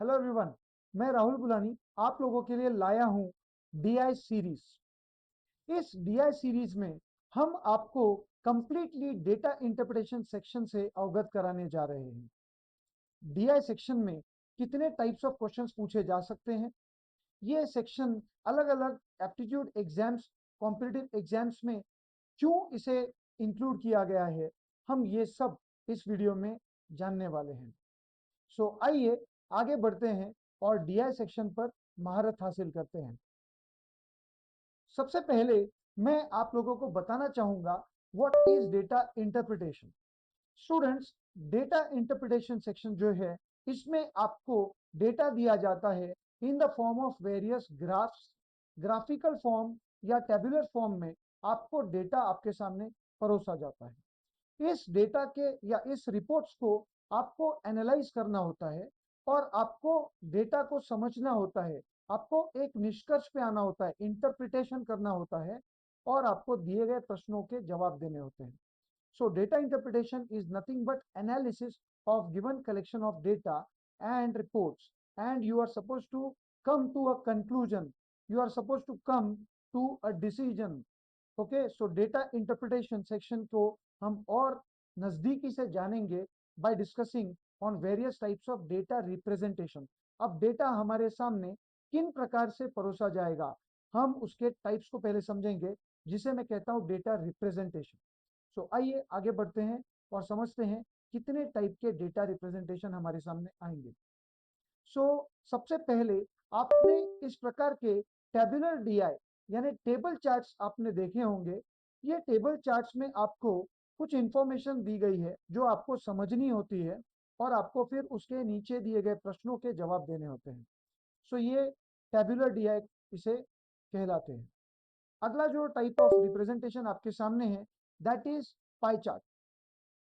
Hello everyone, मैं राहुल बुलानी आप लोगों के लिए लाया हूं डीआई सीरीज। इस डीआई सीरीज में हम आपको कंप्लीटली डेटा इंटरप्रिटेशन सेक्शन से अवगत कराने जा रहे हैं। डीआई सेक्शन में कितने टाइप्स ऑफ क्वेश्चंस पूछे जा सकते हैं, ये सेक्शन अलग अलग एप्टीट्यूड एग्जाम्स, कॉम्पिटिटिव एग्जाम्स में क्यों इसे इंक्लूड किया गया है, हम ये सब इस वीडियो में जानने वाले हैं। आइए आगे बढ़ते हैं और डीआई सेक्शन पर महारत हासिल करते हैं। सबसे पहले मैं आप लोगों को बताना चाहूंगा what is data interpretation. Students, data interpretation section जो है, इसमें आपको डेटा दिया जाता है in the form of various graphs, graphical form या टेबुलर फॉर्म में आपको डेटा आपके सामने परोसा जाता है। इस डेटा के या इस रिपोर्ट्स को आपको एनालाइज करना होता है और आपको डेटा को समझना होता है, आपको एक निष्कर्ष पे आना होता है, इंटरप्रिटेशन करना होता है और आपको दिए गए प्रश्नों के जवाब देने होते हैं। So data interpretation is nothing but analysis of given collection of data and reports, and you are supposed to come to a conclusion. You are supposed to come to a decision. Okay, so data interpretation section को हम और नजदीकी से जानेंगे by discussing on various types of data representation. अब data हमारे सामने किन प्रकार से परोसा जाएगा, हम उसके टाइप्स को पहले समझेंगे, जिसे मैं कहता हूं डेटा रिप्रेजेंटेशन। आइए आगे बढ़ते हैं और समझते हैं कितने टाइप के डेटा रिप्रेजेंटेशन हमारे सामने आएंगे। सबसे पहले आपने इस प्रकार के टेबुलर डीआई यानी टेबल चार्ट्स आपने देखे होंगे। ये टेबल चार्ट्स में आपको कुछ इंफॉर्मेशन दी गई है जो आपको समझनी होती है और आपको फिर उसके नीचे दिए गए प्रश्नों के जवाब देने होते हैं। ये टेबुलर डीआई इसे कहलाते हैं। अगला जो टाइप ऑफ रिप्रेजेंटेशन आपके सामने है, that is pie chart.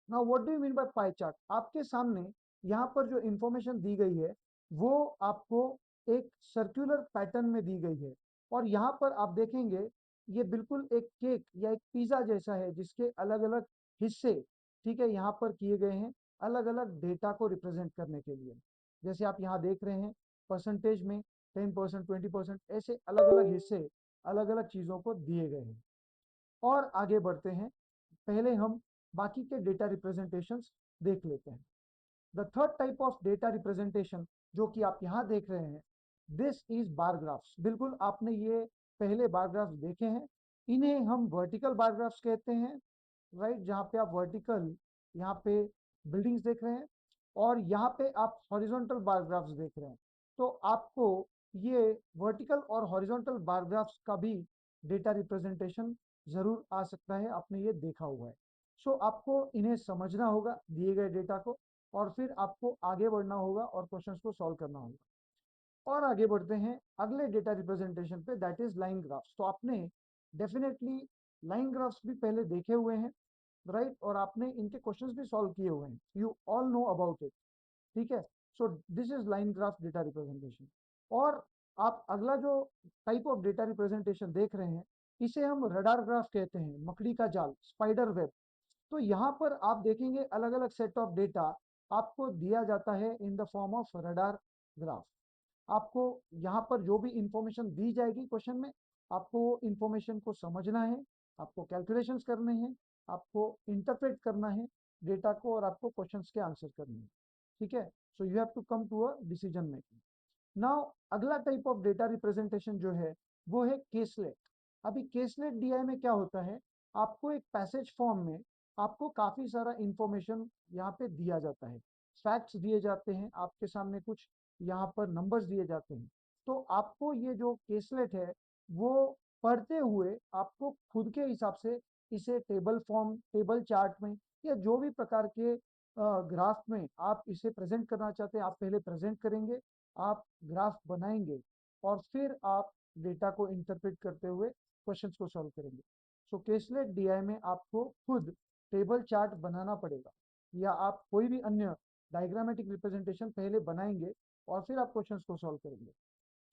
Now what do you mean by pie chart? आपके सामने यहाँ पर जो इंफॉर्मेशन दी गई है वो आपको एक सर्कुलर पैटर्न में दी गई है और यहाँ पर आप देखेंगे ये बिल्कुल एक केक या एक पिज्जा जैसा है जिसके अलग अलग हिस्से, ठीक है, यहाँ पर किए गए हैं अलग अलग डेटा को रिप्रेजेंट करने के लिए। जैसे आप यहाँ देख रहे हैं परसेंटेज में 10%, 20%, ऐसे अलग अलग हिस्से अलग अलग चीजों को दिए गए हैं। और आगे बढ़ते हैं, पहले हम बाकी के डेटा रिप्रेजेंटेशंस देख लेते हैं। The third type of data representation जो कि आप यहाँ देख रहे हैं, दिस इज बार ग्राफ्स। बिल्कुल आपने ये पहले बार ग्राफ्स देखे हैं, इन्हें हम वर्टिकल बार ग्राफ्स कहते हैं, राइट, जहाँ पे आप वर्टिकल यहाँ पे बिल्डिंग्स देख रहे हैं और यहाँ पे आप हॉरिजॉन्टल बार ग्राफ्स देख रहे हैं। तो आपको ये वर्टिकल और हॉरिजॉन्टल बार ग्राफ्स का भी डेटा रिप्रेजेंटेशन जरूर आ सकता है, आपने ये देखा हुआ है। आपको इन्हें समझना होगा दिए गए डेटा को और फिर आपको आगे बढ़ना होगा और क्वेश्चंस को सॉल्व करना होगा। और आगे बढ़ते हैं अगले डेटा रिप्रेजेंटेशन पे, दैट इज लाइन ग्राफ्स। तो आपने डेफिनेटली लाइन ग्राफ्स भी पहले देखे हुए हैं, राइट, और आपने इनके क्वेश्चंस भी सॉल्व किए हुए हैं, you all know about it, ठीक है। This is line graph data representation. और आप अगला जो टाइप ऑफ डेटा रिप्रेजेंटेशन देख रहे हैं, इसे हम रडार ग्राफ कहते हैं, मकड़ी का जाल, स्पाइडर वेब। तो यहाँ पर आप देखेंगे अलग अलग सेट ऑफ डेटा आपको दिया जाता है in the form of radar graph. आपको यहाँ पर जो भी इंफॉर्मेशन दी जाएगी क्वेश्चन में, आपको वो इंफॉर्मेशन को समझना है, आपको कैलकुलेशंस करने हैं, आपको इंटरप्रेट करना है डेटा को और आपको क्वेश्चंस के आंसर करने हैं, ठीक है। You have to come to a decision making. Now अगला टाइप ऑफ डेटा रिप्रेजेंटेशन जो है वो है केसलेट। अभी केसलेट डीआई में क्या होता है, आपको एक पैसेज फॉर्म में आपको काफी सारा इंफॉर्मेशन यहाँ पे दिया जाता है, फैक्ट्स दिए जाते हैं आपके सामने, कुछ यहाँ पर नंबर्स दिए जाते हैं। तो आपको ये जो केसलेट है वो पढ़ते हुए आपको खुद के हिसाब से इसे टेबल फॉर्म, टेबल चार्ट में या जो भी प्रकार के ग्राफ में आप इसे प्रेजेंट करना चाहते हैं, आप पहले प्रेजेंट करेंगे, आप ग्राफ बनाएंगे और फिर आप डेटा को इंटरप्रेट करते हुए क्वेश्चंस को सॉल्व करेंगे। केसलेट डीआई में आपको खुद टेबल चार्ट बनाना पड़ेगा या आप कोई भी अन्य डायग्रामेटिक रिप्रेजेंटेशन पहले बनाएंगे और फिर आप क्वेश्चंस को सॉल्व करेंगे।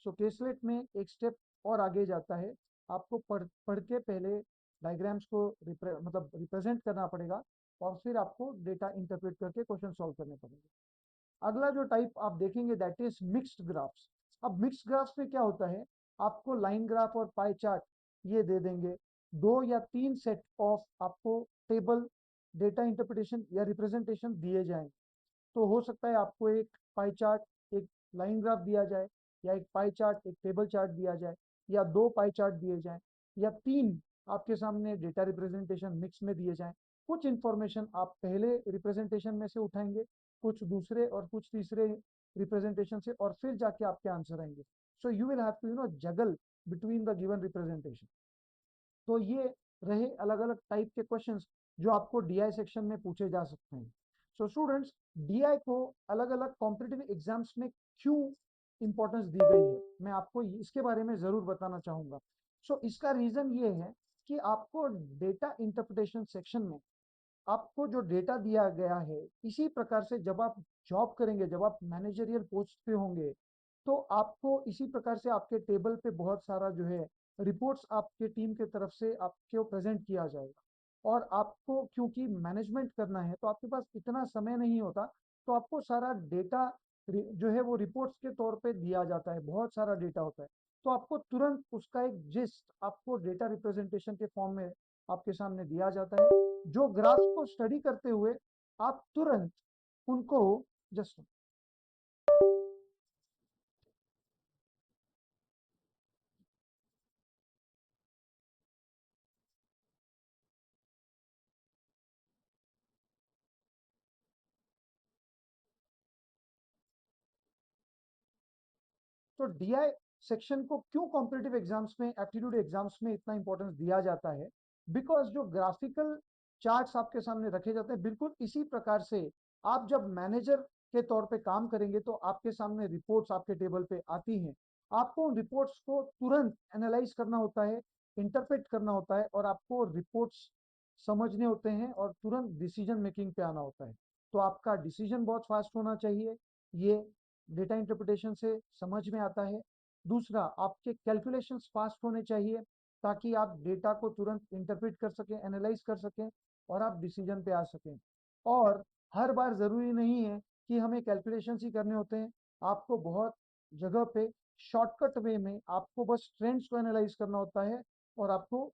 केसलेट में एक स्टेप और आगे जाता है, आपको पढ़ के पहले डायग्राम्स को मतलब रिप्रेजेंट करना पड़ेगा और फिर आपको डेटा इंटरप्रेट करके क्वेश्चन सॉल्व करने पड़ेंगे। अगला जो टाइप आप देखेंगे दैट इज मिक्स्ड ग्राफ्स। अब मिक्स्ड ग्राफ्स में क्या होता है, आपको लाइन ग्राफ और पाई चार्ट ये दे देंगे, 2 या 3 सेट ऑफ आपको टेबल डेटा इंटरप्रिटेशन या रिप्रेजेंटेशन दिए जाएं। तो हो सकता है आपको एक पाई चार्ट, एक लाइन ग्राफ दिया जाए, या एक पाई चार्ट, एक टेबल चार्ट दिया जाए, या 2 पाई चार्ट दिए जाएं, या 3 आपके सामने डेटा रिप्रेजेंटेशन मिक्स में दिए जाएं। कुछ इंफॉर्मेशन आप पहले रिप्रेजेंटेशन में से उठाएंगे, कुछ दूसरे और कुछ तीसरे रिप्रेजेंटेशन से, और फिर जाके आपके आंसर आएंगे। So you will have to juggle between the given representation. तो ये रहे अलग अलग टाइप के क्वेश्चंस जो आपको डीआई सेक्शन में पूछे जा सकते हैं। सो स्टूडेंट्स, डीआई को अलग अलग कॉम्पिटिटिव एग्जाम्स में क्यों इंपॉर्टेंस दी गई है, मैं आपको इसके बारे में जरूर बताना चाहूंगा। सो इसका रीजन ये है कि आपको डेटा इंटरप्रिटेशन सेक्शन में आपको जो डेटा दिया गया है, इसी प्रकार से जब आप जॉब करेंगे, जब आप मैनेजरियल पोस्ट पे होंगे, तो आपको इसी प्रकार से आपके टेबल पे बहुत सारा जो है रिपोर्ट्स आपके टीम की तरफ से आपको प्रेजेंट किया जाएगा। और आपको क्योंकि मैनेजमेंट करना है तो आपके पास इतना समय नहीं होता, तो आपको सारा डेटा जो है वो रिपोर्ट्स के तौर पे दिया जाता है, बहुत सारा डेटा होता है। तो आपको तुरंत उसका एक जिस्ट आपको डेटा रिप्रेजेंटेशन के फॉर्म में आपके सामने दिया जाता है, जो ग्राफ को स्टडी करते हुए आप तुरंत उनको जस्ट तो डीआई सेक्शन को क्यों कॉम्पिटिटिव एग्जाम्स में, एप्टीट्यूड एग्जाम्स में इतना इंपॉर्टेंस दिया जाता है, बिकॉज जो ग्राफिकल चार्ट्स आपके सामने रखे जाते हैं, बिल्कुल इसी प्रकार से आप जब मैनेजर के तौर पे काम करेंगे तो आपके सामने रिपोर्ट्स आपके टेबल पे आती हैं। आपको उन रिपोर्ट्स को तुरंत एनालाइज करना होता है, इंटरप्रेट करना होता है, और आपको रिपोर्ट्स समझने होते हैं और तुरंत डिसीजन मेकिंग पे आना होता है। तो आपका डिसीजन बहुत फास्ट होना चाहिए, ये डेटा इंटरप्रिटेशन से समझ में आता है। दूसरा, आपके कैलकुलेशंस फास्ट होने चाहिए ताकि आप डेटा को तुरंत इंटरप्रेट कर सकें, एनालाइज कर सकें, और आप डिसीजन पे आ सकें। और हर बार ज़रूरी नहीं है कि हमें कैलकुलेशंस ही करने होते हैं, आपको बहुत जगह पे शॉर्टकट वे में आपको बस ट्रेंड्स को एनालाइज करना होता है और आपको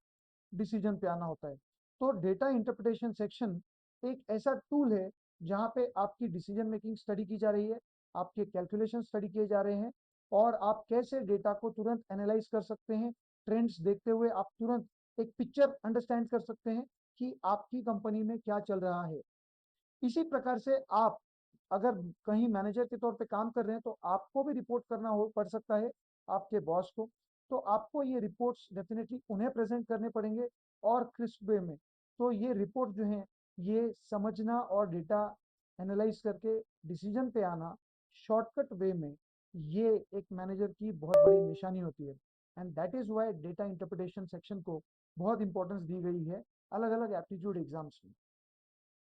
डिसीजन पे आना होता है। तो डेटा इंटरप्रिटेशन सेक्शन एक ऐसा टूल है जहाँ पे आपकी डिसीजन मेकिंग स्टडी की जा रही है, आपके कैलकुलेशन स्टडी किए जा रहे हैं, और आप कैसे डेटा को तुरंत एनालाइज कर सकते हैं। ट्रेंड्स देखते हुए आप तुरंत एक पिक्चर अंडरस्टैंड कर सकते हैं कि आपकी कंपनी में क्या चल रहा है। इसी प्रकार से आप अगर कहीं मैनेजर के तौर पे काम कर रहे हैं तो आपको भी रिपोर्ट करना हो पड़ सकता है आपके बॉस को। तो आपको ये रिपोर्ट्स डेफिनेटली उन्हें प्रेजेंट करने पड़ेंगे और क्रिस्प वे में। तो ये रिपोर्ट जो है ये समझना और डेटा एनालाइज करके डिसीजन पे आना शॉर्टकट वे में, ये एक मैनेजर की बहुत बड़ी निशानी होती है। And that is why data interpretation section को बहुत इंपॉर्टेंस दी गई है अलग अलग एप्टीट्यूड एग्जाम्स में।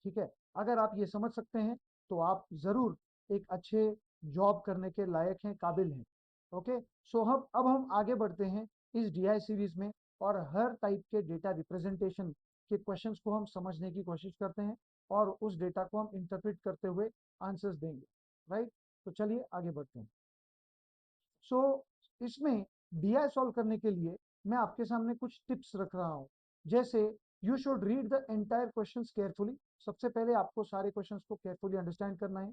ठीक है, अगर आप ये समझ सकते हैं तो आप जरूर एक अच्छे जॉब करने के लायक हैं, काबिल हैं। ओके, सो हम अब हम आगे बढ़ते हैं इस डीआई सीरीज में, और हर टाइप के डेटा रिप्रेजेंटेशन के क्वेश्चंस को हम समझने की कोशिश करते हैं, और उस डेटा को हम इंटरप्रेट करते हुए आंसर्स देंगे। राइट, तो चलिए आगे बढ़ते हैं। सो इसमें डीआई सॉल्व करने के लिए मैं आपके सामने कुछ टिप्स रख रहा हूँ। जैसे, you should read the entire questions carefully. सबसे पहले आपको सारे क्वेश्चंस को केयरफुली अंडरस्टैंड करना है,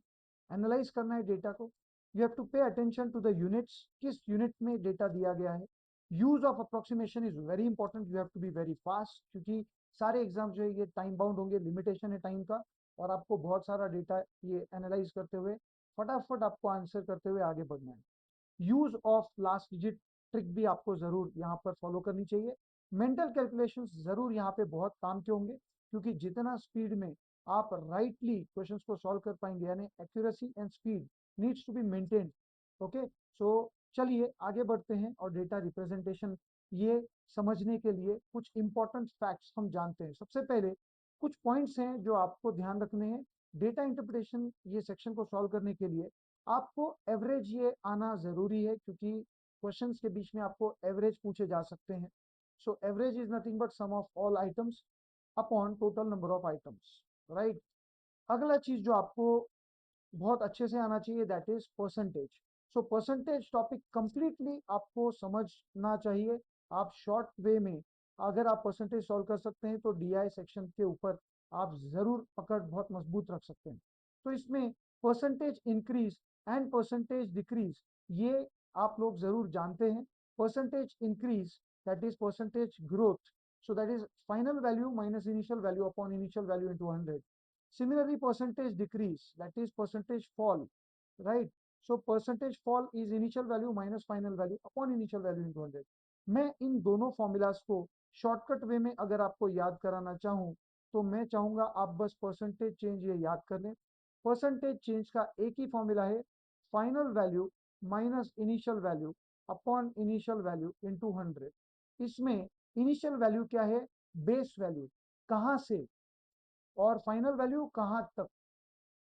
एनालाइज करना है डेटा को। You have to pay attention to the units, किस यूनिट में डेटा दिया गया है। Use of approximation is very important, you have to be very fast, क्योंकि सारे एग्जाम जो है ये टाइम बाउंड होंगे, लिमिटेशन है टाइम का, और आपको बहुत सारा डेटा ये एनालाइज करते हुए फटाफट आपको आंसर करते हुए आगे बढ़ना है। Use of last digit trick भी आपको जरूर यहाँ पर फॉलो करनी चाहिए। मेंटल कैलकुलेशंस जरूर यहाँ पे बहुत काम के होंगे, क्योंकि जितना स्पीड में आप राइटली क्वेश्चंस को सॉल्व कर पाएंगे, यानी accuracy and speed needs to be maintained. Okay, so चलिए आगे बढ़ते हैं, और डेटा रिप्रेजेंटेशन ये समझने के लिए कुछ इंपॉर्टेंट फैक्ट्स हम जानते हैं। सबसे पहले कुछ पॉइंट्स हैं जो आपको ध्यान रखने हैं डेटा इंटरप्रिटेशन ये सेक्शन को सॉल्व करने के लिए। आपको एवरेज ये आना जरूरी है, क्योंकि क्वेश्चंस के बीच में आपको एवरेज पूछे जा सकते हैं। So average is nothing but sum of all items upon total number of items. Right, अगला चीज जो आपको बहुत अच्छे से आना चाहिए, that is percentage. So percentage topic completely आपको समझना चाहिए। आप शॉर्ट वे में अगर आप परसेंटेज सॉल्व कर सकते हैं तो डीआई सेक्शन के ऊपर आप जरूर पकड़ बहुत मजबूत रख सकते हैं। तो इसमें percentage increase and percentage decrease ये आप लोग जरूर जानते हैं। Percentage increase that is percentage growth, so that is final value minus initial value upon initial value into 100. Similarly, percentage decrease, that is percentage fall, right? So percentage fall is initial value minus final value upon initial value into 100. मैं इन दोनों formulas को shortcut way में अगर आपको याद कराना चाहूँ तो मैं चाहूंगा आप बस परसेंटेज चेंज ये याद कर लें। परसेंटेज चेंज का एक ही फॉर्मूला है, final value minus initial value upon initial value into 100। इसमें इनिशियल वैल्यू क्या है, बेस वैल्यू, कहां से, और फाइनल वैल्यू कहां तक।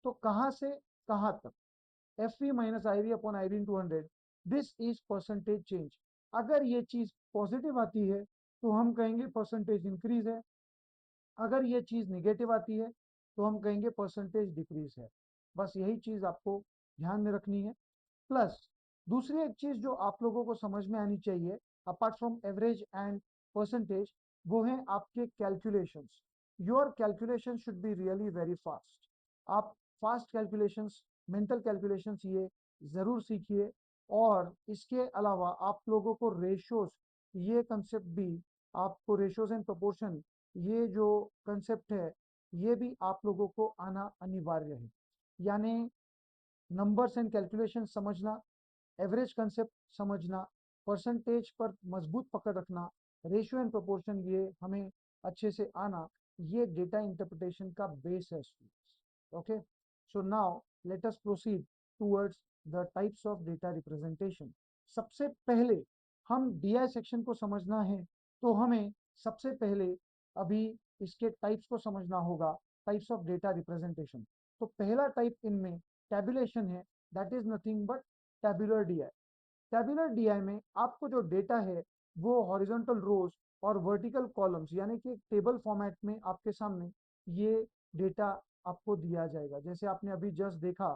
तो कहां से कहां तक, F V minus I V upon I V in 200, this is percentage change. अगर ये चीज पॉजिटिव आती है तो हम कहेंगे परसेंटेज इंक्रीज है, अगर ये चीज निगेटिव आती है तो हम कहेंगे परसेंटेज डिक्रीज है। बस यही चीज आपको ध्यान में रखनी है। प्लस दूसरी एक चीज जो आप लोगों को समझ में आनी चाहिए apart from average and percentage, वो है आपके calculations. Your calculation should be really very fast. आप फास्ट कैलकुलेशंस, मेंटल कैलकुलेशंस ये जरूर सीखिए। और इसके अलावा आप लोगों को रेशोस, ये कंसेप्ट भी आपको, रेशोस एंड प्रोपोर्शन ये जो कंसेप्ट है ये भी आप लोगों को आना अनिवार्य है। यानी नंबर्स एंड कैलकुलेशन समझना, एवरेज कंसेप्ट समझना, परसेंटेज पर मजबूत पकड़ रखना, रेशियो एंड प्रोपोर्शन ये हमें अच्छे से आना, ये डेटा इंटरप्रिटेशन का बेस है students. Okay, so now let us proceed towards the types of data representation. सबसे पहले हम डीआई सेक्शन को समझना है तो हमें सबसे पहले अभी इसके टाइप्स को समझना होगा, टाइप्स ऑफ डेटा रिप्रेजेंटेशन। तो पहला टाइप इनमें टैबुलेशन है, that is nothing but tabular DI. Tabular DI में आपको जो डेटा है वो हॉरिजॉन्टल रोज और वर्टिकल कॉलम्स यानी कि टेबल फॉर्मेट में आपके सामने ये डेटा आपको दिया जाएगा। जैसे आपने अभी जस्ट देखा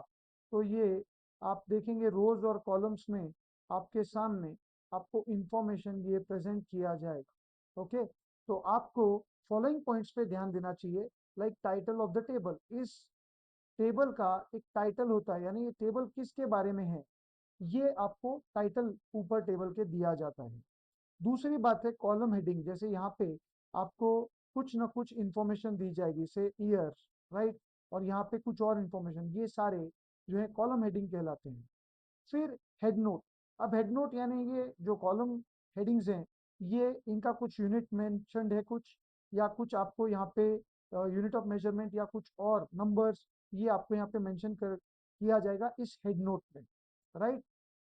तो ये आप देखेंगे रोज और कॉलम्स में आपके सामने आपको इंफॉर्मेशन ये प्रेजेंट किया जाएगा। ओके, तो आपको फॉलोइंग पॉइंट्स पे ध्यान देना चाहिए। Like title of the table, इस टेबल का एक टाइटल होता है, यानी ये टेबल किसके बारे में है ये आपको टाइटल ऊपर टेबल के दिया जाता है। दूसरी बात है कॉलम हेडिंग, जैसे यहाँ पे आपको कुछ ना कुछ इंफॉर्मेशन दी जाएगी से ईयर, राइट, और यहाँ पे कुछ और इंफॉर्मेशन, ये सारे जो है कॉलम हेडिंग कहलाते हैं। फिर हेड नोट। अब हेड नोट यानी ये जो कॉलम हेडिंग्स हैं ये इनका कुछ यूनिट मेंशनड है, कुछ या कुछ आपको यहाँ पे यूनिट ऑफ मेजरमेंट या कुछ और नंबर्स ये आपको यहाँ पे मेंशन कर किया जाएगा इस हेड नोट में, राइट।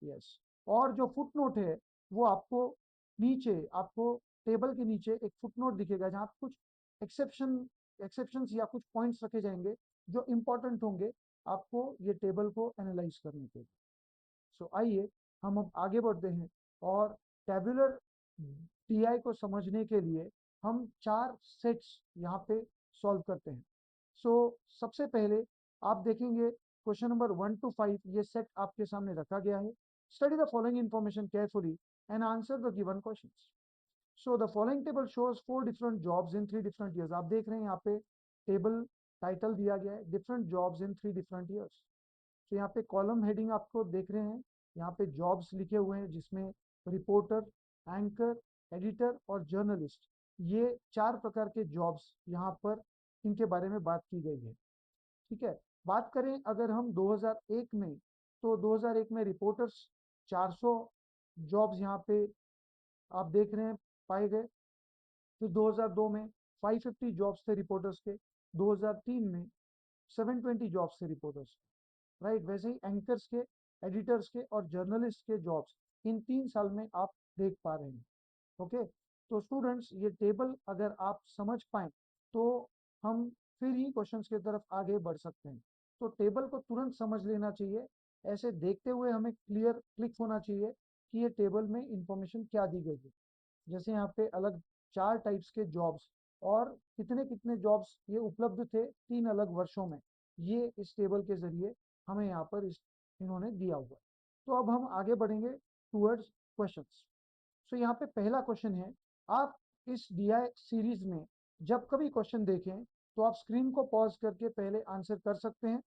यस, और जो फुट नोट है वो आपको नीचे, आपको टेबल के नीचे एक फुट नोट दिखेगा जहाँ कुछ एक्सेप्शंस या कुछ पॉइंट्स रखे जाएंगे जो इंपॉर्टेंट होंगे आपको ये टेबल को एनालाइज करने के लिए। सो आइए हम अब आगे बढ़ते हैं और टैबुलर टीआई को समझने के लिए हम चार सेट्स यहाँ पे सॉल्व करते हैं। सो सबसे पहले आप देखेंगे क्वेश्चन नंबर 1 to 5 ये सेट आपके सामने रखा गया है। Study the following information carefully and answer the given questions. So the following table shows 4 different jobs in 3 different years. आप देख रहे हैं यहाँ पे टेबल टाइटल दिया गया है, different jobs in 3 different years. तो यहाँ पे कॉलम हेडिंग आपको देख रहे हैं, यहाँ पे जॉब्स लिखे हुए हैं जिसमें रिपोर्टर, एंकर, एडिटर और जर्नलिस्ट, ये 4 प्रकार के जॉब्स यहाँ पर इनके बारे में बात की गई है। ठीक है, बात करें अगर हम 2001 में, तो 2001 में रिपोर्टर्स 400 जॉब्स यहाँ पे आप देख रहे हैं पाए गए। फिर 2002 में 550 जॉब्स थे रिपोर्टर्स के, 2003 में 720 जॉब्स थे रिपोर्टर्स, राइट। वैसे ही एंकर्स के, एडिटर्स के और जर्नलिस्ट के जॉब्स इन 3 साल में आप देख पा रहे हैं। ओके, तो स्टूडेंट्स ये टेबल अगर आप समझ पाए तो हम फिर ही क्वेश्चंस की तरफ आगे बढ़ सकते हैं। तो टेबल को तुरंत समझ लेना चाहिए, ऐसे देखते हुए हमें क्लियर क्लिक होना चाहिए कि ये टेबल में इंफॉर्मेशन क्या दी गई है। जैसे यहाँ पे अलग 4 टाइप्स के जॉब्स और कितने कितने जॉब्स ये उपलब्ध थे 3 अलग वर्षों में, ये इस टेबल के जरिए हमें यहाँ पर इन्होंने दिया हुआ है। तो अब हम आगे बढ़ेंगे टूवर्ड्स क्वेश्चंस। सो यहाँ पे पहला क्वेश्चन है, आप इस DI सीरीज में जब कभी क्वेश्चन देखें तो आप स्क्रीन को पॉज करके पहले आंसर कर सकते हैं,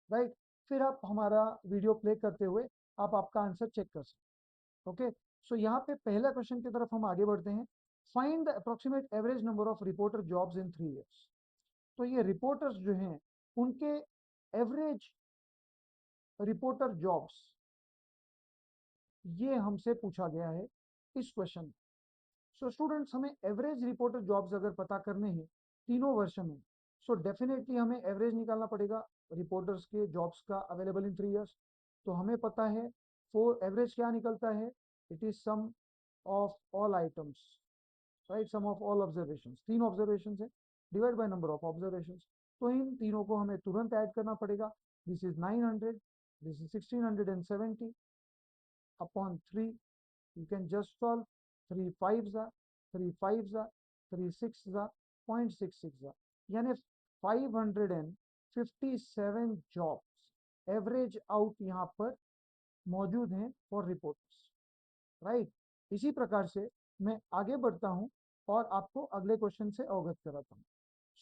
राइट। फिर आप हमारा वीडियो प्ले करते हुए आप आपका आंसर चेक कर सकते हैं। ओके, सो यहाँ पे पहला क्वेश्चन की तरफ हम आगे बढ़ते हैं। Find the approximate average number of reporter jobs in 3 years। तो ये रिपोर्टर्स जो हैं उनके एवरेज रिपोर्टर जॉब्स, ये हमसे पूछा गया है इस क्वेश्चन में। सो स्टूडेंट्स, हमें एवरेज रिपोर्टर जॉब्स अगर पता करने हैं तीनों वर्ष में, सो डेफिनेटली हमें एवरेज निकालना पड़ेगा रिपोर्टर्स के जॉब्स का अवेलेबल इन 3 years। तो हमें पता है फोर एवरेज क्या निकलता है, it is sum of all items, right, sum of all observations. 3 observations है, divide by number of observations. तो इन तीनों को हमें तुरंत ऐड करना पड़ेगा। This is 900, this is 1670 upon 3। you can just solve 3 5s are 3 5s are 3 6s are 0.66 are, यानी 557 जॉब्स एवरेज आउट यहाँ पर मौजूद हैं फॉर रिपोर्टर्स, राइट। इसी प्रकार से मैं आगे बढ़ता हूं और आपको अगले क्वेश्चन से अवगत कराता हूं।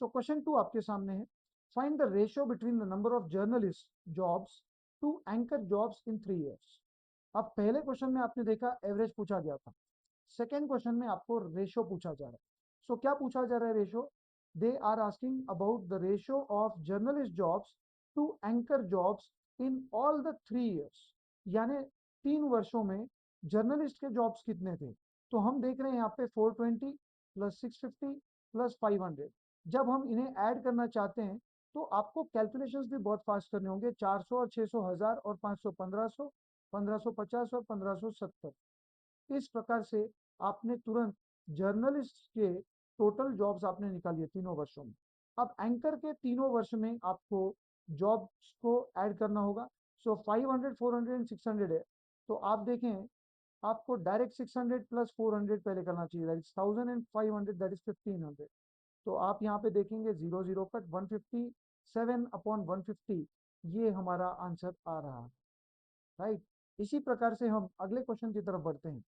सो क्वेश्चन 2 आपके सामने है, find the ratio between the number of journalist jobs to anchor jobs in 3 years। अब पहले क्वेश्चन में आपने देखा एवरेज पूछा गया था, सेकेंड क्वेश्चन में आपको रेशियो पूछा जा रहा है। सो क्या पूछा जा रहा है ratio, they are asking about the ratio of journalist jobs to anchor jobs in all the 3 years, यानी 3 वर्षों में जर्नलिस्ट के जॉब्स कितने थे। तो हम देख रहे हैं यहाँ पे 420 प्लस 650 प्लस 500। जब हम इन्हें ऐड करना चाहते हैं तो आपको कैलकुलेशंस भी बहुत फास्ट करने होंगे, 400 और 600 1000 और 500 1500 1550 और 1570। इस प्रकार से आपने तुरंत जर्नलिस्ट के टोटल जॉब्स आपने निकाली है तीनों वर्षों में। अब एंकर के तीनों वर्ष में आपको जॉब्स को ऐड करना होगा। सो 500 400 एंड 600 है, तो आप देखें आपको डायरेक्ट 600 प्लस 400 पहले करना चाहिए, that is 1000 and 500 that is 1500। तो आप यहाँ पे देखेंगे 0 0 कट 157 अपॉन 150, ये हमारा आंसर आ रहा है, राइट। इसी प्रकार से हम अगले क्वेश्चन की तरफ बढ़ते हैं।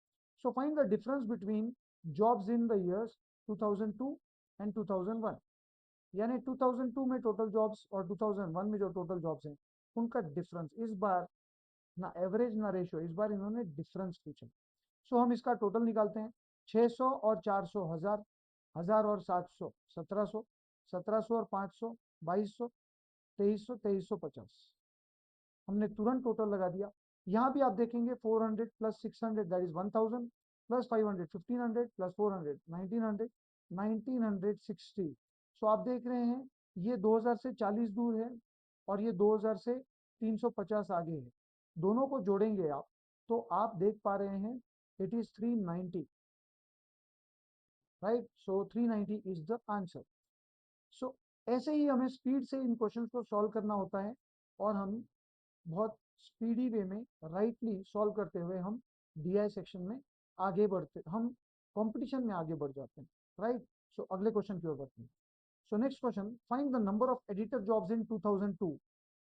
सो find the difference between jobs in the years 2002 and 2001, यानी 2002 में टोटल जॉब्स और 2001 में जो टोटल जॉब्स हैं उनका डिफरेंस। इस बार ना एवरेज ना रेशियो, इस बार इन्होंने डिफरेंस पूछा। सो हम इसका टोटल निकालते हैं, 600 और 400 हजार, 1000 और 700 1700, 1700 और 500 2200, 2300 2350। हमने तुरंत टोटल लगा दिया। यहाँ भी आप देखेंगे 400 plus 600 that is 1000 plus 500 1500 plus 400 1900 1960। सो आप देख रहे हैं ये 2000 से 40 दूर है और ये 2000 से 350 आगे है। दोनों को जोड़ेंगे आप तो आप देख पा रहे हैं it is 390, right. So 390 is the answer. So ऐसे ही हमें स्पीड से इन क्वेश्चंस को सॉल्व करना होता है और हम बहुत स्पीडी वे में राइटली सॉल्व करते हुए हम DI सेक्शन में आगे बढ़ते, हम कंपटीशन में आगे बढ़ जाते हैं, राइट। सो अगले क्वेश्चन की ओर बढ़ते हैं। So next question, find the number of editor jobs in 2002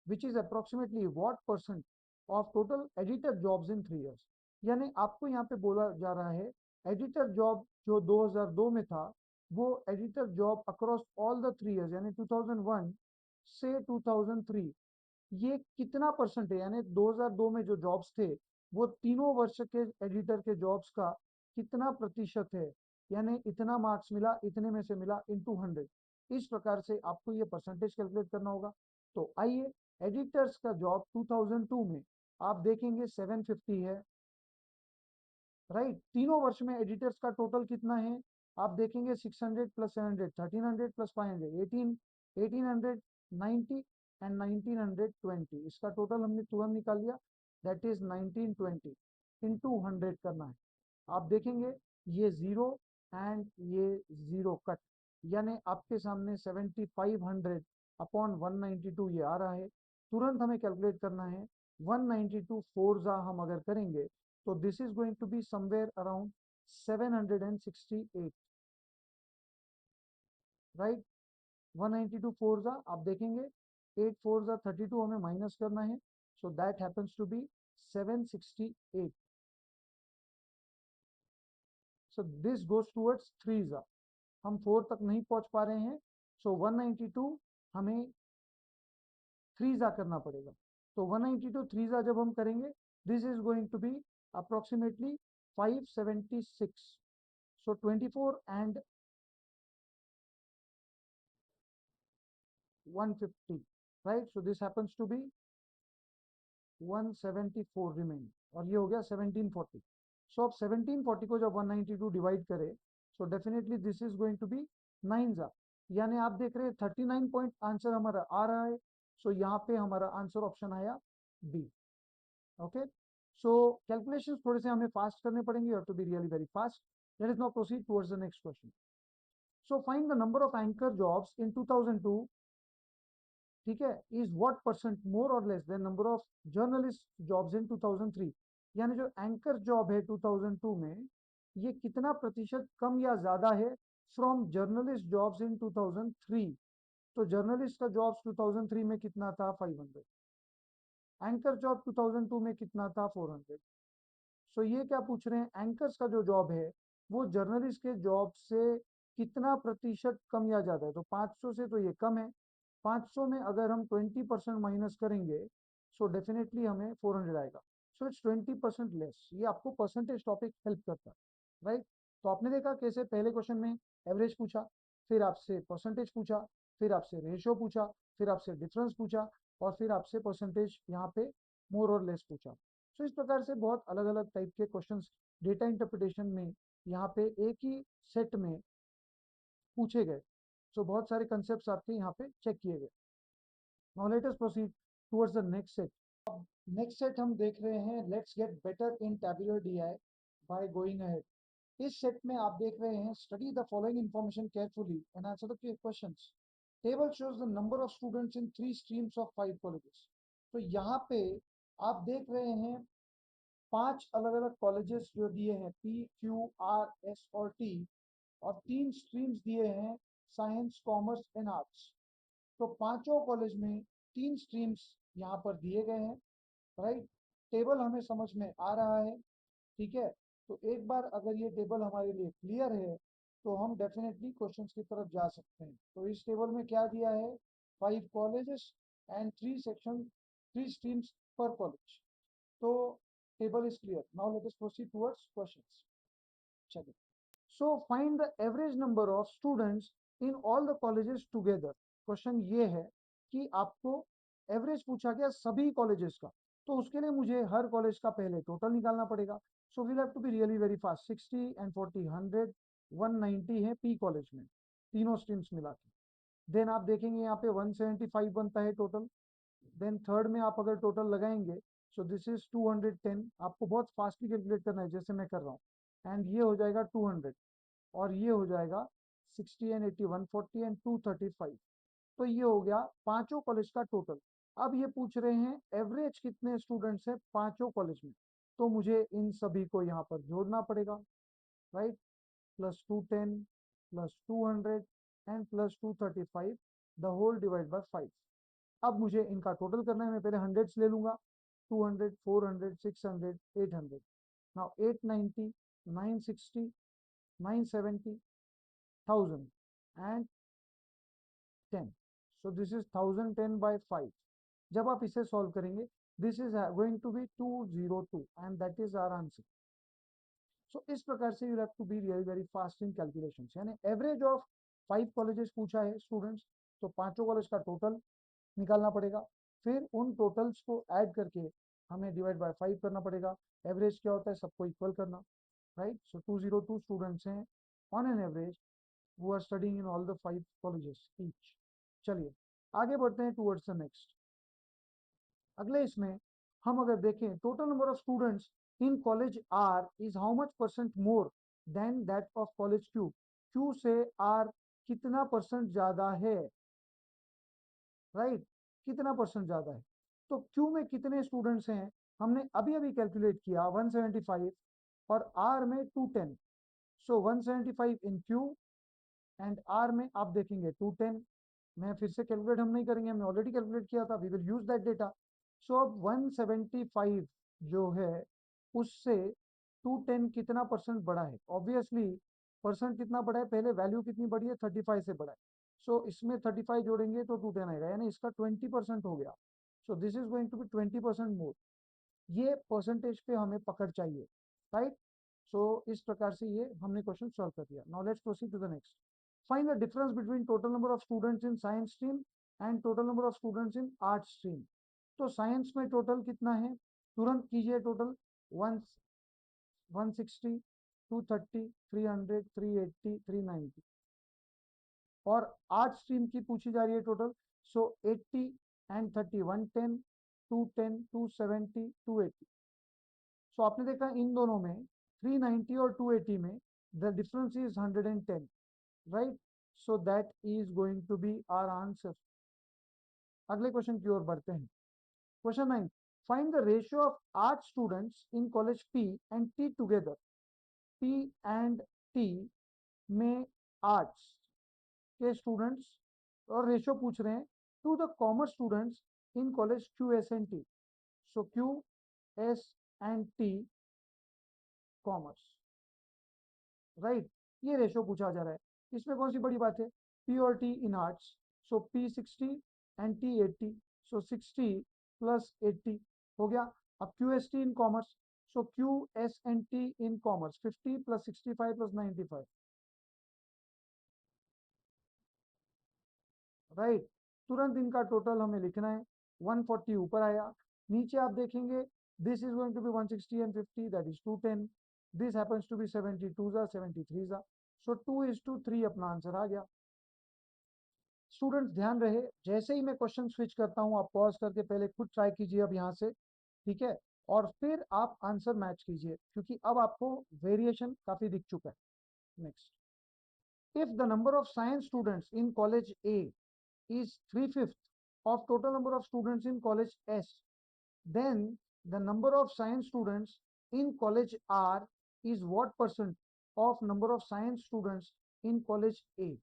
which is approximately what percent of total editor jobs in 3 years। यानी आपको यहाँ पे बोला जा रहा है एडिटर जॉब जो 2002 में था वो editor job across all the 3 years यानी 2001 से 2003 ये कितना परसेंट है, यानी 2002 में जो जॉब्स थे वो तीनों वर्ष के एडिटर के जॉब्स का कितना प्रतिशत है, यानी इतना मार्क्स मिला, इतने में से मिला इनटू 100। इस प्रकार से आपको ये परसेंटेज कैलकुलेट करना होगा। तो आइए, एडिटर्स का जॉब 2002 में आप देखेंगे 750 है, राइट। तीनों वर्ष में एडिटर्स का टोटल कितना है आप देखेंगे 600 प्लस 700 1300 प्लस 500 18 1800 90 एंड 1920। इसका टोटल हमने तुरंत निकाल लिया, दैट इज 1920 इनटू 100 करना है। आप देखेंगे ये जीरो एंड ये जीरो कट, यानी आपके सामने 7500 अपॉन 192 ये आ रहा है। तुरंत हमें कैलकुलेट करना है 192 फोर हम अगर करेंगे तो this is going to be somewhere around 768, right. 192 four आप देखेंगे 8 4 जा 32 हमें माइनस करना है, so that happens to be 768. So this goes towards 3 जा, हम 4 तक नहीं पहुंच पा रहे हैं, सो 192 हमें 3 जा करना पड़ेगा। तो 192 3 जा जब हम करेंगे, this is going to be approximately 576. So 24 and 150, right? So this happens to be 174 remain, और ये हो गया 1740. So अब 1740 को जब 192 डिवाइड करे, so definitely this is going to be 9 जा, यानी आप देख रहे हैं 39 पॉइंट आंसर हमारा आ रहा है। सो यहाँ पे हमारा आंसर ऑप्शन आया बी। ओके, सो कैलकुलेशंस थोड़े से हमें फास्ट करने पड़ेंगे, you have to be really very fast. Let us now proceed towards the next question. So find the number of anchor jobs in 2002, ठीक है, इज व्हाट परसेंट मोर और less than number of journalist jobs in 2003। यानी जो anchor job है 2002 में, ये कितना प्रतिशत कम या ज्यादा है फ्रॉम जर्नलिस्ट जॉब्स इन 2003। तो जर्नलिस्ट का जॉब्स 2003 में कितना था 500, एंकर जॉब 2002 में कितना था 400। सो ये क्या पूछ रहे हैं, एंकर्स का जो जॉब है वो जर्नलिस्ट के जॉब से कितना प्रतिशत कम या ज्यादा है। तो 500 से तो ये कम है, 500 में अगर हम 20% माइनस करेंगे, सो डेफिनेटली हमें 400 आएगा। So it's 20% less. ये आपको परसेंटेज टॉपिक हेल्प करता है, राइट। तो आपने देखा कैसे पहले क्वेश्चन में एवरेज पूछा, फिर आपसे परसेंटेज पूछा, फिर आपसे रेशियो पूछा, फिर आपसे डिफरेंस पूछा, और फिर आपसे परसेंटेज यहाँ पे मोर और लेस पूछा। सो इस प्रकार से बहुत अलग अलग टाइप के क्वेश्चंस डेटा इंटरप्रिटेशन में यहाँ पे एक ही सेट में पूछे गए। सो बहुत सारे कंसेप्ट्स आपके यहाँ पे चेक किए गए। Now let us proceed towards the next set. Next set हम देख रहे हैं, let's get better in tabular DI by going ahead. इस सेट में आप देख रहे हैं, study the following information carefully and answer the questions. Table shows the number of students in 3 streams of 5 colleges. तो यहाँ पे आप देख रहे हैं 5 अलग अलग कॉलेजेस जो दिए हैं, पी क्यू आर एस और टी, और 3 स्ट्रीम्स दिए हैं, साइंस कॉमर्स एंड आर्ट्स। तो पांचों कॉलेज में 3 स्ट्रीम्स यहाँ पर दिए गए हैं, राइट। टेबल हमें समझ में आ रहा है, ठीक है। तो एक बार अगर ये टेबल हमारे लिए क्लियर है, तो हम डेफिनेटली क्वेश्चंस की तरफ जा सकते हैं। तो इस टेबल में क्या दिया है, 5 कॉलेजेस एंड 3 सेक्शन, 3 स्ट्रीम्स पर कॉलेज। तो table is clear. Now let us proceed towards questions. चलिए, so find the average number of students in all the colleges together. Question ये है कि आपको एवरेज पूछा गया सभी कॉलेजेस का, तो उसके लिए मुझे हर कॉलेज का पहले टोटल निकालना पड़ेगा। So we'll have to be really very fast. 60 and 40 100, 190 है पी कॉलेज में, तीनों स्ट्रीम्स मिला के। देन आप देखेंगे यहाँ पे 175 बनता है टोटल। देन थर्ड में आप अगर टोटल लगाएंगे, सो दिस इज 210। आपको बहुत फास्टली कैलकुलेट करना है जैसे मैं कर रहा हूँ। एंड ये हो जाएगा 200, और ये हो जाएगा 60 एंड 80 140 एंड 235। तो ये हो गया पांचों कॉलेज का टोटल। अब ये पूछ रहे हैं एवरेज कितने स्टूडेंट्स हैं पांचों कॉलेज में, तो मुझे इन सभी को यहाँ पर जोड़ना पड़ेगा, right. Plus 210 plus 200 and plus 235 the whole divide by 5। अब मुझे इनका टोटल करना है, मैं पहले हंड्रेड्स ले लूंगा, 200 400 600 800। Now 890 960 970 1000 and 10। So this is 1010 by 5। जब आप इसे सॉल्व करेंगे, this is going to be 202 and that is our answer. So इस प्रकार से you have to be really very fast in calculations. यानी एवरेज ऑफ 5 कॉलेजेस पूछा है स्टूडेंट्स, तो पांचों कॉलेज का टोटल निकालना पड़ेगा, फिर उन टोटल्स को ऐड करके हमें डिवाइड बाय 5 करना पड़ेगा। एवरेज क्या होता है, सबको इक्वल करना, राइट। सो 202 स्टूडेंट्स हैं on an average who are studying in all the 5 colleges each। चलिए आगे बढ़ते हैं टूवर्ड्स द नेक्स्ट। अगले इसमें हम अगर देखें, total number of students in college R is how much percent more than that of college Q. Q से आर कितना परसेंट ज्यादा है, राइट, कितना परसेंट ज्यादा है। तो क्यू में कितने स्टूडेंट्स हैं, हमने अभी अभी कैलकुलेट किया 175, और आर में 210। सो 175 इन क्यू एंड आर में आप देखेंगे 210। मैं फिर से कैलकुलेट हम नहीं करेंगे, हमने ऑलरेडी कैलकुलेट किया था, we will use that data. So अब 175 जो है उससे 210 कितना परसेंट बढ़ा है? ऑब्वियसली परसेंट कितना बढ़ा है, पहले वैल्यू कितनी बढ़ी है, 35 से बढ़ा है। सो इसमें 35 जोड़ेंगे तो 210 आएगा, यानी इसका 20% हो गया। So this is going to be 20% more. ये परसेंटेज पे हमें पकड़ चाहिए, राइट। सो इस प्रकार से ये हमने क्वेश्चन सॉल्व कर दिया। Now let's proceed to the next. Find the difference between total number of students in science stream and total number of students in art stream. तो साइंस में टोटल कितना है, तुरंत कीजिए टोटल। वन 160, 230, 300, 380, 390। और art stream की पूछी जा रही है टोटल। So 80 and 30, 110, 210, 270, 280। सो आपने देखा इन दोनों में 390 और 280 में the difference is 110, right. So that is going to be our answer. अगले क्वेश्चन की ओर बढ़ते हैं। Question 9, find the ratio of art students in college P and T together. P and T में आर्ट्स के स्टूडेंट्स और ratio पूछ रहे हैं to the commerce students in college Q S and T. So Q S and T commerce, right. ये ratio पूछा जा रहा है, इसमें कौन सी बड़ी बात है, पी और T in arts. So P 60 and T 80। So 60 plus 80 हो गया। अब Q S T in commerce. So Q S and T in commerce 50 plus 65 plus 95, right. तुरंत इनका टोटल हमें लिखना है। 140 ऊपर आया, नीचे आप देखेंगे this is going to be 160 and 50, that is 210। This happens to be 72 जा 73 जा। सो 2:3 अपना आंसर आ गया। स्टूडेंट्स ध्यान रहे, जैसे ही मैं क्वेश्चन स्विच करता हूं आप पॉज करके पहले खुद ट्राई कीजिए अब यहाँ से, ठीक है। और फिर आप आंसर मैच कीजिए, क्योंकि अब आपको वेरिएशन काफी दिख चुका है। Next, if the number of science students in college A is 3/5 of total number of students in college S, then the number of science students in college R is what percent of number of science students in college A?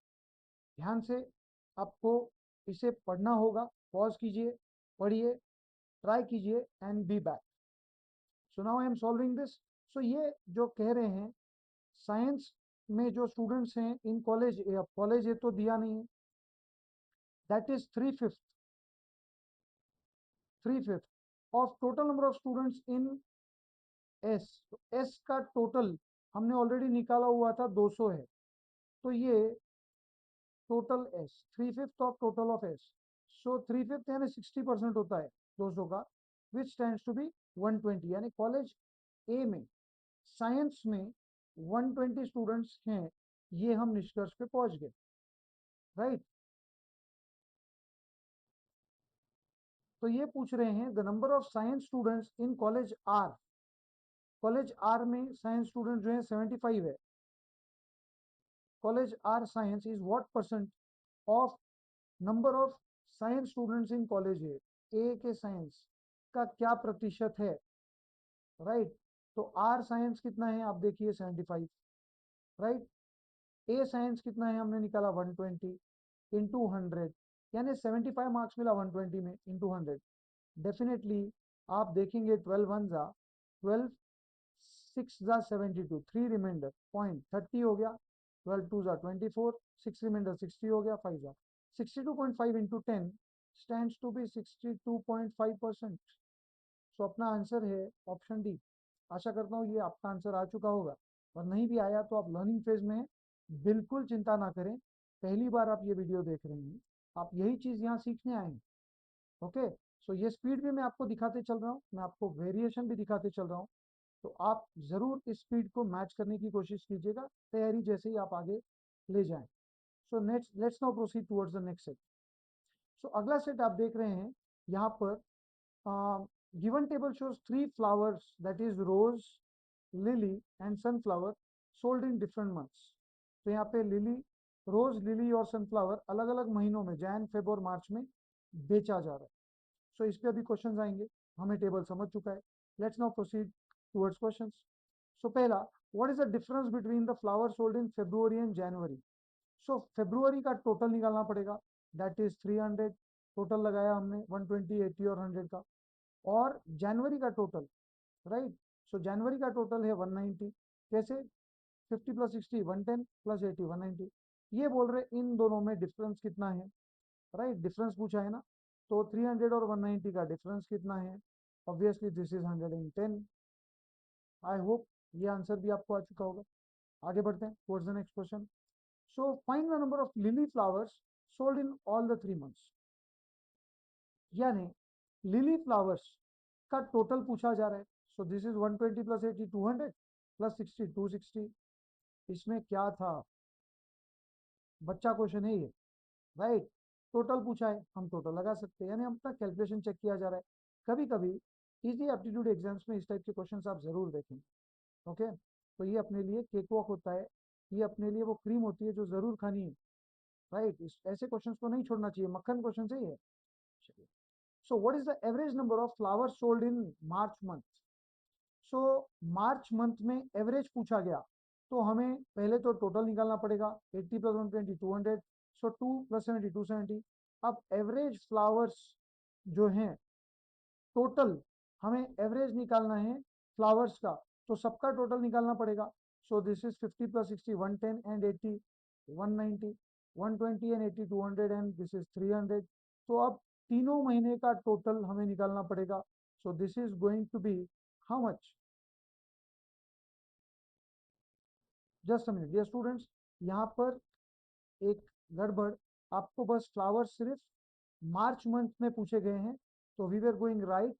ध्यान से आपको इसे पढ़ना होगा, pause कीजिए, पढ़िए, try कीजिए and be back. So now I am solving this. So ये जो कह रहे हैं साइंस में जो स्टूडेंट्स हैं इन कॉलेज ए, अब कॉलेज ए तो दिया नहीं है, that is 3/5 of total number of students in S. तो एस का टोटल हमने ऑलरेडी निकाला हुआ था 200 है, तो ये total S 3/5 of total of S. So 3/5 यानी 60% होता है 200 का, विच टेंड्स टू बी 120। यानी कॉलेज ए में साइंस में 120 स्टूडेंट्स हैं, ये हम निष्कर्ष पे पहुंच गए, राइट। तो ये पूछ रहे हैं the number of science students in college R. College R में साइंस स्टूडेंट जो है 75 है। College R science is what percent of number of science students in college A के साइंस का क्या प्रतिशत है, राइट। तो आर साइंस कितना है आप देखिए 75, राइट। ए साइंस कितना है हमने निकाला 120 इंटू 100, यानी 75 मार्क्स मिला 120 में इंटू 100। डेफिनेटली आप देखेंगे 12 वन जा 12, 6 जा 72, 3 रिमाइंडर पॉइंट 30 हो गया, 12 टू जा 24, 6 रिमाइंडर 60 हो गया, 5 जा 62.5 इंटू 10 स्टैंड्स टू बी 62.5%। सो अपना आंसर है ऑप्शन डी। आशा करता हूँ ये आपका आंसर आ चुका होगा, और नहीं भी आया तो आप लर्निंग फेज में हैं, बिल्कुल चिंता ना करें। पहली बार आप ये वीडियो देख रहे हैं, आप यही चीज यहाँ सीखने आए हैं, ओके। सो ये स्पीड भी मैं आपको दिखाते चल रहा हूँ, मैं आपको वेरिएशन भी दिखाते चल रहा हूँ। तो आप जरूर इस स्पीड को मैच करने की कोशिश कीजिएगा, तैयारी जैसे ही आप आगे ले जाएं। So next, let's now proceed towards the next set. So अगला सेट आप देख रहे हैं यहाँ पर, given table shows three flowers, that is rose, lily and sunflower, sold in different months। तो यहाँ पे लिली, रोज, लिली और सनफ्लावर अलग अलग महीनों में जैन, फेब और मार्च में बेचा जा रहा है। सो इस पे अभी क्वेश्चन आएंगे, हमें टेबल समझ चुका है। Let's now proceed towards questions. So पहला, what is the difference between the flower sold in February and January. So February का टोटल निकालना पड़ेगा, दैट इज 300 टोटल लगाया हमने 120, 80 और 100 का। और जनवरी का टोटल, राइट, सो जनवरी का टोटल है 190। कैसे? 50 प्लस 60 110 प्लस 80 190। ये बोल रहे इन दोनों में डिफरेंस कितना है, राइट, डिफरेंस पूछा है ना। तो 300 और 190 का डिफरेंस कितना है? Obviously this is 110। I hope ये आंसर भी आपको आ चुका होगा। आगे बढ़ते हैं towards the next question. So find the number of lily flowers sold in all the 3 months. यानी लिली फ्लावर्स का टोटल पूछा जा रहा है। सो दिस इज 120 प्लस 80 200 प्लस 60 260। इसमें क्या था? बच्चा क्वेश्चन है ये, राइट। टोटल पूछा है, हम टोटल लगा सकते हैं, यानी हम अपना कैलकुलेशन चेक किया जा रहा है। कभी कभी इजी एप्टीट्यूड एग्जाम्स में इस टाइप के क्वेश्चंस आप जरूर देखें। ओके, तो ये अपने लिए केक वॉक होता है, ये अपने लिए वो क्रीम होती है जो जरूर खानी है, राइट। ऐसे क्वेश्चंस को नहीं छोड़ना चाहिए, मक्खन क्वेश्चन है ये। सो what is the average number of flowers sold in March month? So March month में एवरेज पूछा गया, तो हमें पहले तो टोटल निकालना पड़ेगा। 80 प्लस 120 200, सो 2 प्लस 70 270। अब एवरेज फ्लावर्स जो हैं टोटल, हमें एवरेज निकालना है फ्लावर्स का, तो सबका टोटल निकालना पड़ेगा। So this is 50 plus 60 110 and 80 190, 120 and 80 200 and this is 300। तो अब तीनों महीने का टोटल हमें निकालना पड़ेगा। So this is going to be how much? Just a minute dear students, यहाँ पर एक गड़बड़। आपको बस फ्लावर्स सिर्फ मार्च मंथ में पूछे गए हैं, तो वी वर गोइंग राइट।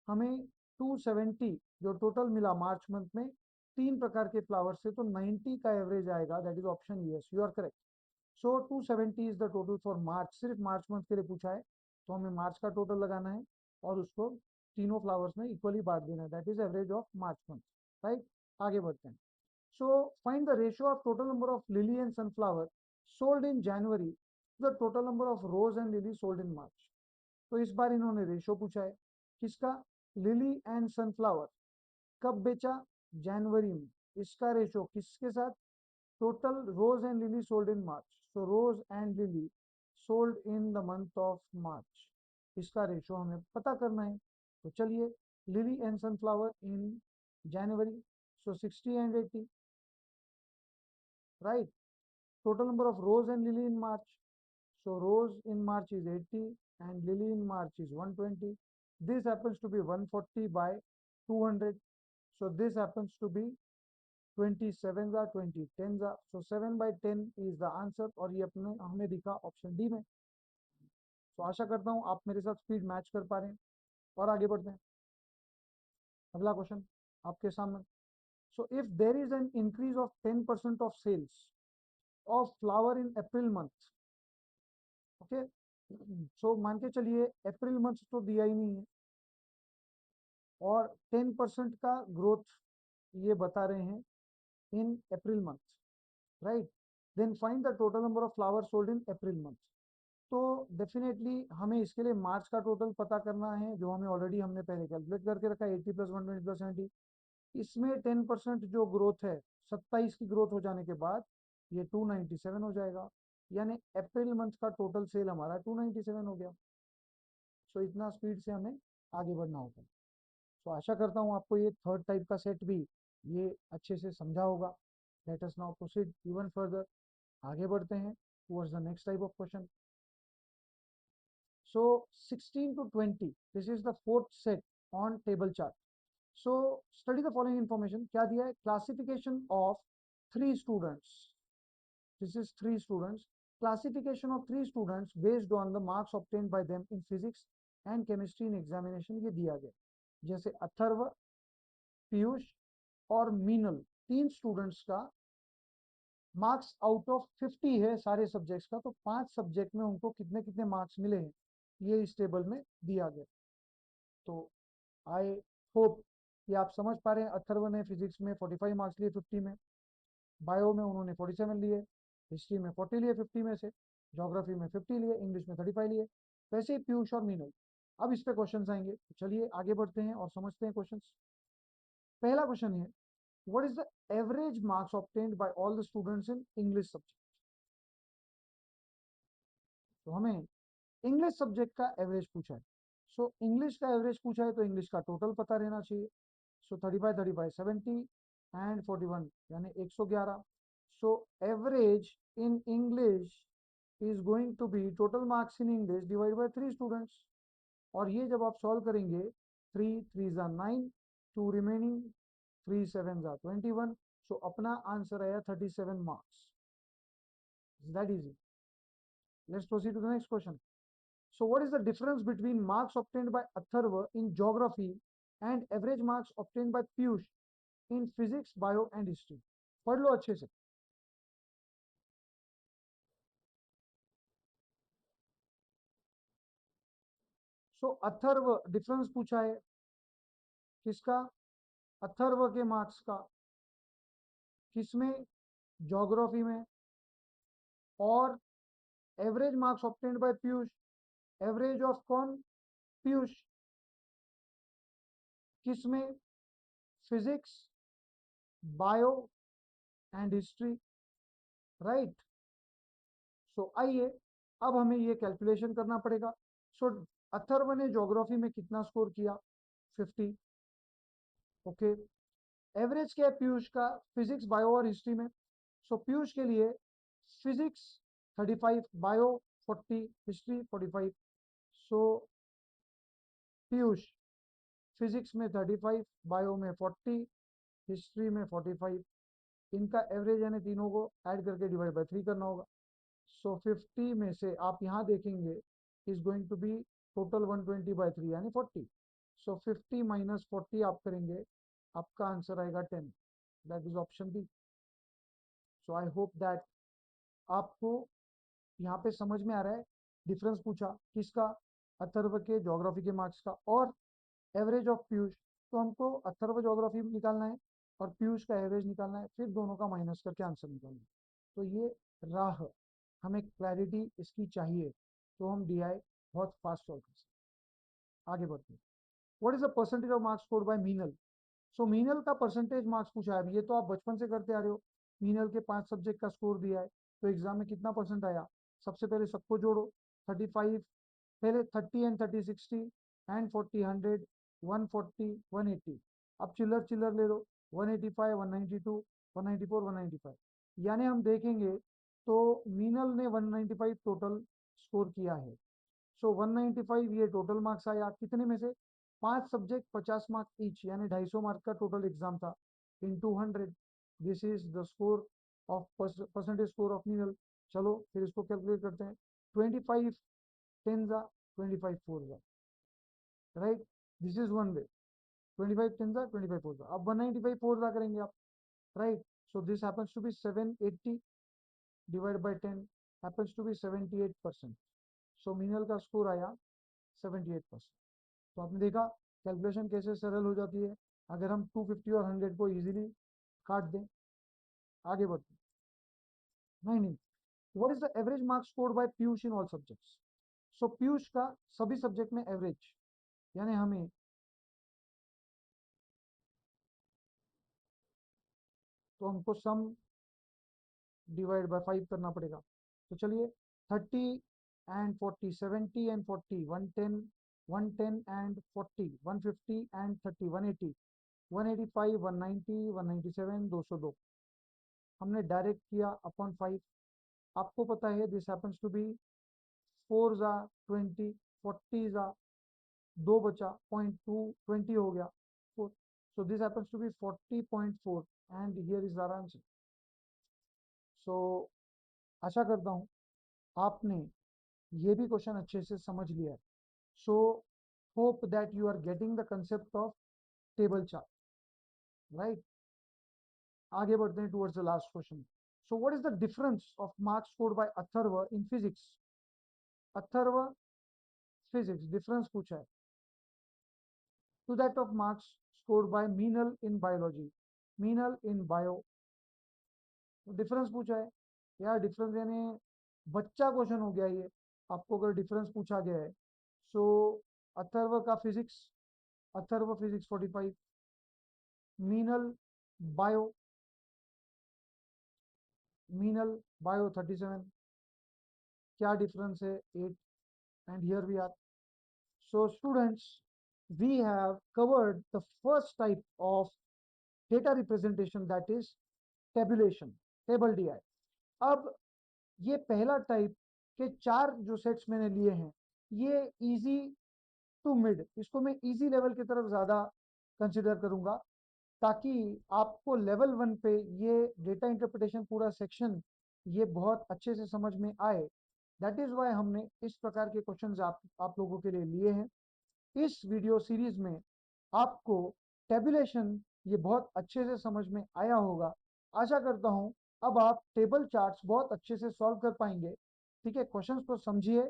हमें 270 जो टोटल मिला मार्च मंथ में, तीन प्रकार के फ्लावर्स से, तो 90 का एवरेज आएगा। That is option yes, you are correct. So 270 is the total for March, सिर्फ मार्च मंथ के लिए पूछा है, तो हमें मार्च का टोटल लगाना है और उसको तीनों फ्लावर्स में इक्वली बांट देना है। That is average of March month, right. आगे बढ़ते हैं। So find the ratio of total number of lily and sunflower sold in January to the total number of rose and lily sold in March. तो इस बार इन्होंने ratio पूछा है किसका? Lily and sunflower कब बेचा? जनवरी में। इसका रेशो किसके साथ? Total rose and lily sold in March, so rose and lily sold in the month of March. इसका रेशो हमें पता करना है। तो चलिए, lily and sunflower in January, so 60 and 80, right. Total number of rose and lily in March. So rose in March is 80 and lily in March is 120. This happens to be 140 by 200. So this happens to be 27 are 20 10 are, so 7 by 10 is the answer। और ये अपने हमें दिखा option D में। तो आशा करता हूँ आप मेरे साथ स्पीड मैच कर पा रहे हैं। और आगे बढ़ते हैं, अगला क्वेश्चन आपके सामने। So if there is an increase of 10% of sales of flower in April month, okay, so मान के चलिए अप्रैल मंथ तो दिया ही नहीं है, और 10% का ग्रोथ ये बता रहे हैं in April month, right. Then find the total number of flower sold in April month. तो डेफिनेटली हमें इसके लिए मार्च का टोटल पता करना है, जो हमें ऑलरेडी हमने पहले कैलकुलेट करके रखा है 80 प्लस 120 प्लस 70। इसमें 10% जो ग्रोथ है, 27 की ग्रोथ हो जाने के बाद ये 297 हो जाएगा, यानी अप्रैल मंथ का टोटल सेल हमारा 297 हो गया। सो इतना स्पीड से हमें आगे बढ़ना होगा। सो आशा करता हूँ आपको ये थर्ड टाइप का सेट भी ये अच्छे से समझा होगा। Late us now proceed even further. आगे बढ़ते हैं towards the next type of question. So 16 to 20, this is the fourth set on table chart. So study the following information. क्या दिया है? Classification of three students, this is three students, classification of three students based on the marks obtained by them in physics and chemistry in examination, ये दिया गया। जैसे अथर्व, पीयूष और मीनल, तीन students का मार्क्स आउट ऑफ 50 है सारे सब्जेक्ट्स का, तो 5 सब्जेक्ट में उनको कितने कितने मार्क्स मिले हैं ये इस टेबल में दिया गया। तो आई होप कि आप समझ पा रहे हैं। अथर्व ने फिजिक्स में 45 मार्क्स लिए 50 में, बायो में उन्होंने 47 लिए, हिस्ट्री में 40 लिए 50 में से, ज्योग्राफी में 50 लिए, इंग्लिश में 35 लिए। वैसे ही पीयूष और मीनल। अब इस पे क्वेश्चंस आएंगे, तो चलिए आगे बढ़ते हैं और समझते हैं क्वेश्चंस। पहला क्वेश्चन है, what is the average marks obtained bye all the students in English subject? तो हमें इंग्लिश सब्जेक्ट का एवरेज पूछा है। सो इंग्लिश का एवरेज पूछा है तो इंग्लिश का टोटल पता रहना चाहिए। सो 35 70 एंड 41 यानी 111। So average in English is going to be total marks in English divide by 3 students. और ये जब आप सॉल्व करेंगे, 3 3 9, 2 रिमेनिंग, 3 7 21। सो अपना आंसर आया 37 marks. Is that easy? Let's proceed to the next question. So what is the difference between marks obtained by Atharva in geography and average marks obtained by Piyush in physics, bio and history? पढ़ लो अच्छे से। सो Atharva difference पूछा है किसका? अथर्व के marks का। किसमें? Geography में। और average marks obtained by Piyush. Average of कौन? पीयूष। किसमें? Physics, bio and history. Right. So आइए अब हमें ये कैलकुलेशन करना पड़ेगा। सो अथर्व ने ज्योग्राफी में कितना स्कोर किया? 50। ओके। एवरेज क्या है पीयूष का फिजिक्स, बायो और हिस्ट्री में? सो पीयूष के लिए फिजिक्स 35, बायो 40, हिस्ट्री 45। सो पीयूष फिजिक्स में 35, बायो में 40, हिस्ट्री में 45। इनका एवरेज यानी तीनों को ऐड करके डिवाइड बाय 3 करना होगा। सो 50 में से आप यहाँ देखेंगे is going to be total 120/3 यानी 40। सो 50 माइनस 40 आप करेंगे, आपका आंसर आएगा 10। That is option B. So I hope that आपको यहाँ पे समझ में आ रहा है। डिफरेंस पूछा किसका? अथर्व के ज्योग्राफी के मार्क्स का और एवरेज ऑफ पीयूष। तो हमको अथर्व ज्योग्राफी निकालना है और पीयूष का एवरेज निकालना है, फिर दोनों का माइनस करके आंसर निकालना है। तो ये राह, हमें क्लैरिटी इसकी चाहिए तो हम डीआई बहुत फास्ट सॉल्व कर सकते हैं। आगे बढ़ते हैं। What is the percentage of marks scored by Meenal? So Meenal का परसेंटेज मार्क्स पूछा है। ये तो आप बचपन से करते आ रहे हो। मीनल के 5 सब्जेक्ट का स्कोर दिया है तो एग्जाम में कितना परसेंट आया? सबसे पहले सबको जोड़ो। 35, पहले 30 एंड 30 60 एंड 40 100 140 180। अब चिल्लर चिल्लर ले लो। 185 192 194 195। यानी हम देखेंगे तो मीनल ने 195 टोटल स्कोर किया है। सो 195 ये टोटल मार्क्स आया कितने में से? 5 सब्जेक्ट 50 मार्क ईच यानी 250 मार्क का टोटल एग्जाम था इन 200। This is the score of percentage score of Meenal. चलो फिर इसको कैलकुलेट करते हैं। 25 10 जा, 25 4 जा। Right. This is one way. 25 10 जा, 25 4 जा। अब 195 4 जा करेंगे आप। Right. So this happens to be 780 divide by 10 happens to be 78%। So Meenal का स्कोर आया 78%। तो आपने देखा कैलकुलेशन कैसे सरल हो जाती है अगर हम 250 और 100 को इजीली काट दें। आगे बढ़ते हैं। नहीं नहीं। What is the average marks scored by Piyush in all subjects? So Piyush का सभी सब्जेक्ट में एवरेज यानी हमें तो हमको सम डिवाइड बाय 5 करना पड़ेगा। तो चलिए 30 एंड 40 70 एंड 40 110 110 एंड 40 150 एंड 30 180 185 190 197 202। हमने डायरेक्ट किया अपॉन 5। आपको पता है दिस हैपेंस टू बी 4 जा 20 40 जा 2 बचा 0.2 20 हो गया 4। So this happens to be 40.4 and here is our answer. So आशा करता हूँ आपने ये भी क्वेश्चन अच्छे से समझ लिया है। So hope that you are getting the concept of table chart. Right. आगे बढ़ते हैं towards the last question. So what is the difference of marks scored by Atharva in physics? Atharva physics difference पूछा है to that of marks scored by Meenal in biology. Meenal in bio difference पूछा है। यार difference यानी बच्चा क्वेश्चन हो गया ये। आपको अगर डिफरेंस पूछा गया है सो अथर्व का physics, Atharva physics 45, Meenal bio, Meenal bio 37। क्या डिफरेंस है 8 and here we are. So students, we have covered the first type of data representation, that is tabulation, table DI. अब ये पहला टाइप के 4 जो सेट्स मैंने लिए हैं, ये इजी टू मिड, इसको मैं इजी लेवल की तरफ ज़्यादा कंसिडर करूंगा, ताकि आपको लेवल 1 पे ये डेटा इंटरप्रिटेशन पूरा सेक्शन ये बहुत अच्छे से समझ में आए. दैट इज़ वाई हमने इस प्रकार के क्वेश्चंस आप लोगों के लिए लिए हैं. इस वीडियो सीरीज में आपको टेबुलेशन ये बहुत अच्छे से समझ में आया होगा. आशा करता हूं अब आप टेबल चार्ट्स बहुत अच्छे से सॉल्व कर पाएंगे. ठीक है, क्वेश्चंस को समझिए,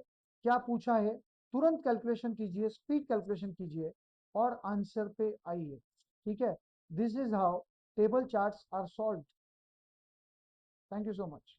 क्या पूछा है, तुरंत कैलकुलेशन कीजिए, स्पीड कैलकुलेशन कीजिए और आंसर पे आइए. ठीक है, this is how table charts are solved. Thank you so much.